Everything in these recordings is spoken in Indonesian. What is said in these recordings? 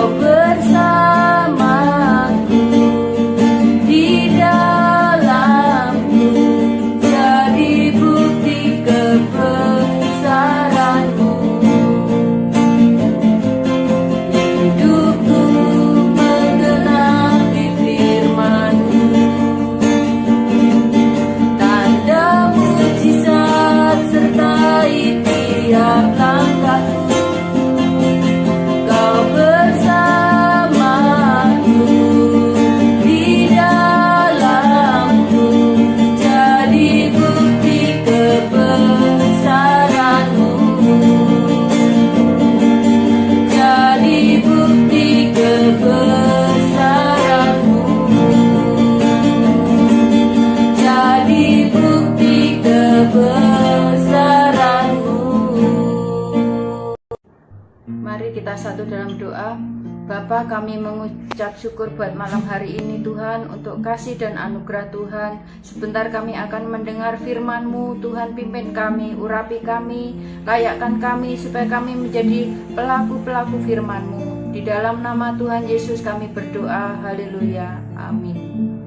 Kau bersamaku di dalamku, jadi bukti kebesaran-Mu. Hidupku menggenapi firman-Mu, tanda mujizat sertai tiap langkahku. Kau bersamaku di dalamku, jadi bukti kebesaran-Mu, jadi bukti kebesaran-Mu, jadi bukti kebesaran-Mu. Mari kita satu dalam doa. Bapa, kami mengucap syukur buat malam hari ini Tuhan, untuk kasih dan anugerah Tuhan. Sebentar kami akan mendengar firman-Mu. Tuhan, pimpin kami, urapi kami, layakkan kami supaya kami menjadi pelaku-pelaku firman-Mu. Di dalam nama Tuhan Yesus kami berdoa. Haleluya. Amin.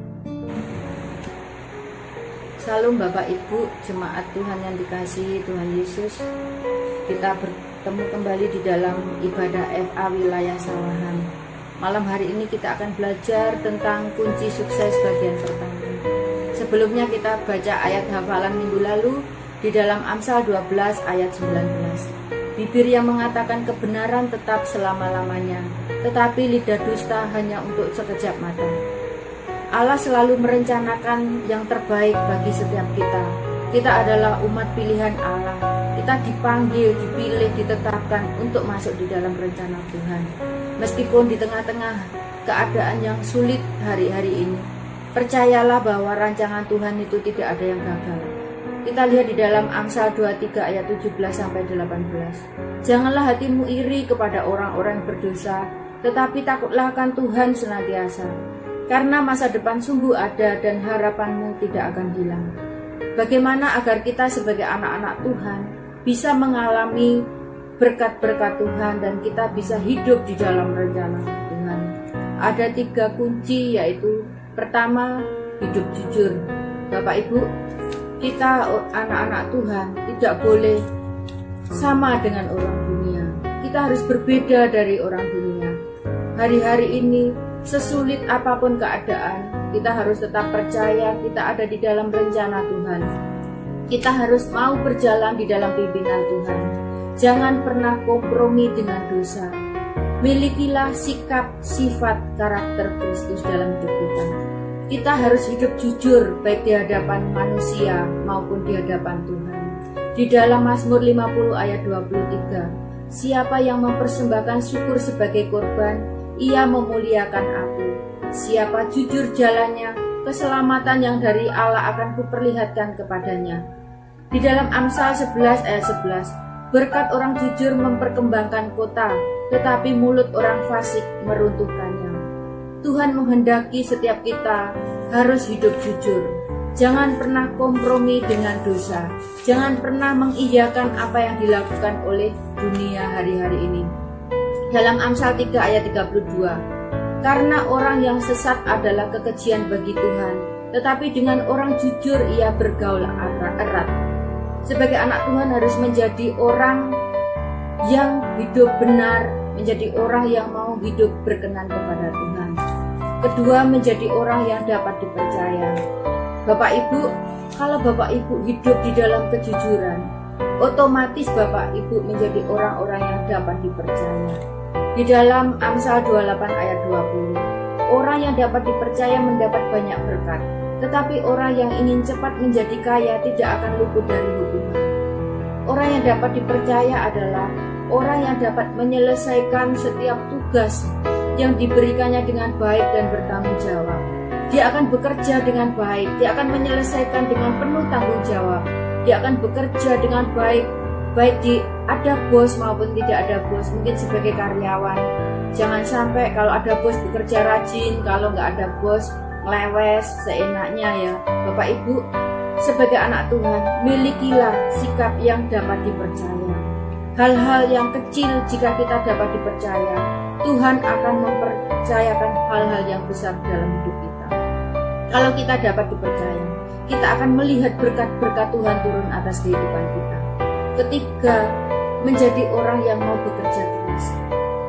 Salam Bapak Ibu, jemaat Tuhan yang dikasihi Tuhan Yesus. Kita bertemu kembali di dalam ibadah FA Wilayah Sawahan. Malam hari ini kita akan belajar tentang kunci sukses bagian pertama. Sebelumnya kita baca ayat hafalan minggu lalu di dalam Amsal 12 ayat 19. Bibir yang mengatakan kebenaran tetap selama-lamanya, tetapi lidah dusta hanya untuk sekejap mata. Allah selalu merencanakan yang terbaik bagi setiap kita. Kita adalah umat pilihan Allah. Kita dipanggil, dipilih, ditetapkan untuk masuk di dalam rencana Tuhan. Meskipun di tengah-tengah keadaan yang sulit hari-hari ini, percayalah bahwa rancangan Tuhan itu tidak ada yang gagal. Kita lihat di dalam Amsal 23 ayat 17-18. Janganlah hatimu iri kepada orang-orang yang berdosa, tetapi takutlah akan Tuhan senantiasa. Karena masa depan sungguh ada dan harapanmu tidak akan hilang. Bagaimana agar kita sebagai anak-anak Tuhan bisa mengalami berkat-berkat Tuhan dan kita bisa hidup di dalam rencana Tuhan? Ada 3 kunci, yaitu pertama, hidup jujur. Bapak Ibu, kita anak-anak Tuhan tidak boleh sama dengan orang dunia. Kita harus berbeda dari orang dunia. Hari-hari ini, sesulit apapun keadaan, kita harus tetap percaya kita ada di dalam rencana Tuhan. Kita harus mau berjalan di dalam pimpinan Tuhan. Jangan pernah kompromi dengan dosa. Milikilah sikap, sifat, karakter Kristus dalam hidup kita. Kita harus hidup jujur, baik di hadapan manusia maupun di hadapan Tuhan. Di dalam Mazmur 50 ayat 23, siapa yang mempersembahkan syukur sebagai korban, ia memuliakan aku. Siapa jujur jalannya, keselamatan yang dari Allah akan kuperlihatkan kepadanya. Di dalam Amsal 11 ayat 11, berkat orang jujur memperkembangkan kota, tetapi mulut orang fasik meruntuhkannya. Tuhan menghendaki setiap kita harus hidup jujur. Jangan pernah kompromi dengan dosa. Jangan pernah mengiyakan apa yang dilakukan oleh dunia hari-hari ini. Dalam Amsal 3 ayat 32, karena orang yang sesat adalah kekejian bagi Tuhan, tetapi dengan orang jujur ia bergaul erat. Sebagai anak Tuhan harus menjadi orang yang hidup benar, menjadi orang yang mau hidup berkenan kepada Tuhan. Kedua, menjadi orang yang dapat dipercaya. Bapak Ibu, kalau Bapak Ibu hidup di dalam kejujuran, otomatis Bapak Ibu menjadi orang-orang yang dapat dipercaya. Di dalam Amsal 28 ayat 20, orang yang dapat dipercaya mendapat banyak berkat, tetapi orang yang ingin cepat menjadi kaya tidak akan luput dari hukuman. Orang yang dapat dipercaya adalah orang yang dapat menyelesaikan setiap tugas yang diberikannya dengan baik dan bertanggung jawab. Dia akan bekerja dengan baik, dia akan menyelesaikan dengan penuh tanggung jawab. Dia akan bekerja dengan baik di ada bos maupun tidak ada bos, mungkin sebagai karyawan. Jangan sampai kalau ada bos bekerja rajin, kalau nggak ada bos ngelewes seenaknya ya. Bapak Ibu, sebagai anak Tuhan, milikilah sikap yang dapat dipercaya. Hal-hal yang kecil jika kita dapat dipercaya, Tuhan akan mempercayakan hal-hal yang besar dalam hidup kita. Kalau kita dapat dipercaya, kita akan melihat berkat-berkat Tuhan turun atas kehidupan kita. Ketiga, menjadi orang yang mau bekerja keras.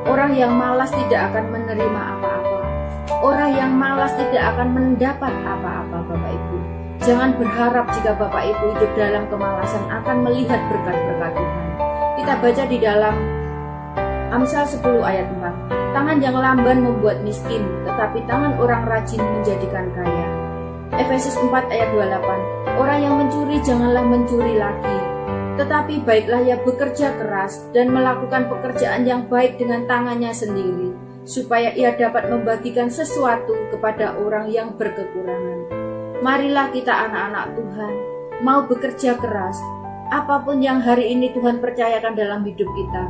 Orang yang malas tidak akan menerima apa-apa. Orang yang malas tidak akan mendapat apa-apa, Bapak Ibu. Jangan berharap jika Bapak Ibu hidup dalam kemalasan akan melihat berkat-berkat Tuhan. Kita baca di dalam Amsal 10 ayat 4. Tangan yang lamban membuat miskin, tetapi tangan orang rajin menjadikan kaya. Efesus 4 ayat 28. Orang yang mencuri janganlah mencuri lagi, tetapi baiklah ia bekerja keras dan melakukan pekerjaan yang baik dengan tangannya sendiri, supaya ia dapat membagikan sesuatu kepada orang yang berkekurangan. Marilah kita anak-anak Tuhan mau bekerja keras, apapun yang hari ini Tuhan percayakan dalam hidup kita,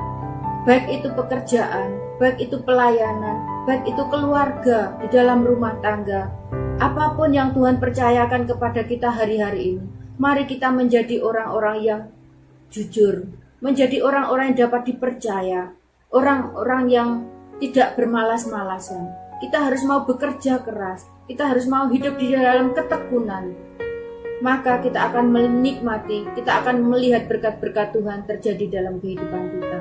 baik itu pekerjaan, baik itu pelayanan, baik itu keluarga, di dalam rumah tangga, apapun yang Tuhan percayakan kepada kita hari-hari ini, mari kita menjadi orang-orang yang jujur, menjadi orang-orang yang dapat dipercaya, orang-orang yang tidak bermalas-malasan. Kita harus mau bekerja keras, kita harus mau hidup di dalam ketekunan. Maka kita akan menikmati, kita akan melihat berkat-berkat Tuhan terjadi dalam kehidupan kita.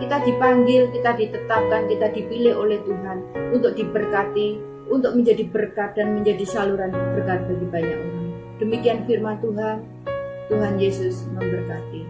Kita dipanggil, kita ditetapkan, kita dipilih oleh Tuhan untuk diberkati, untuk menjadi berkat dan menjadi saluran berkat bagi banyak orang. Demikian firman Tuhan. Tuhan Yesus memberkati.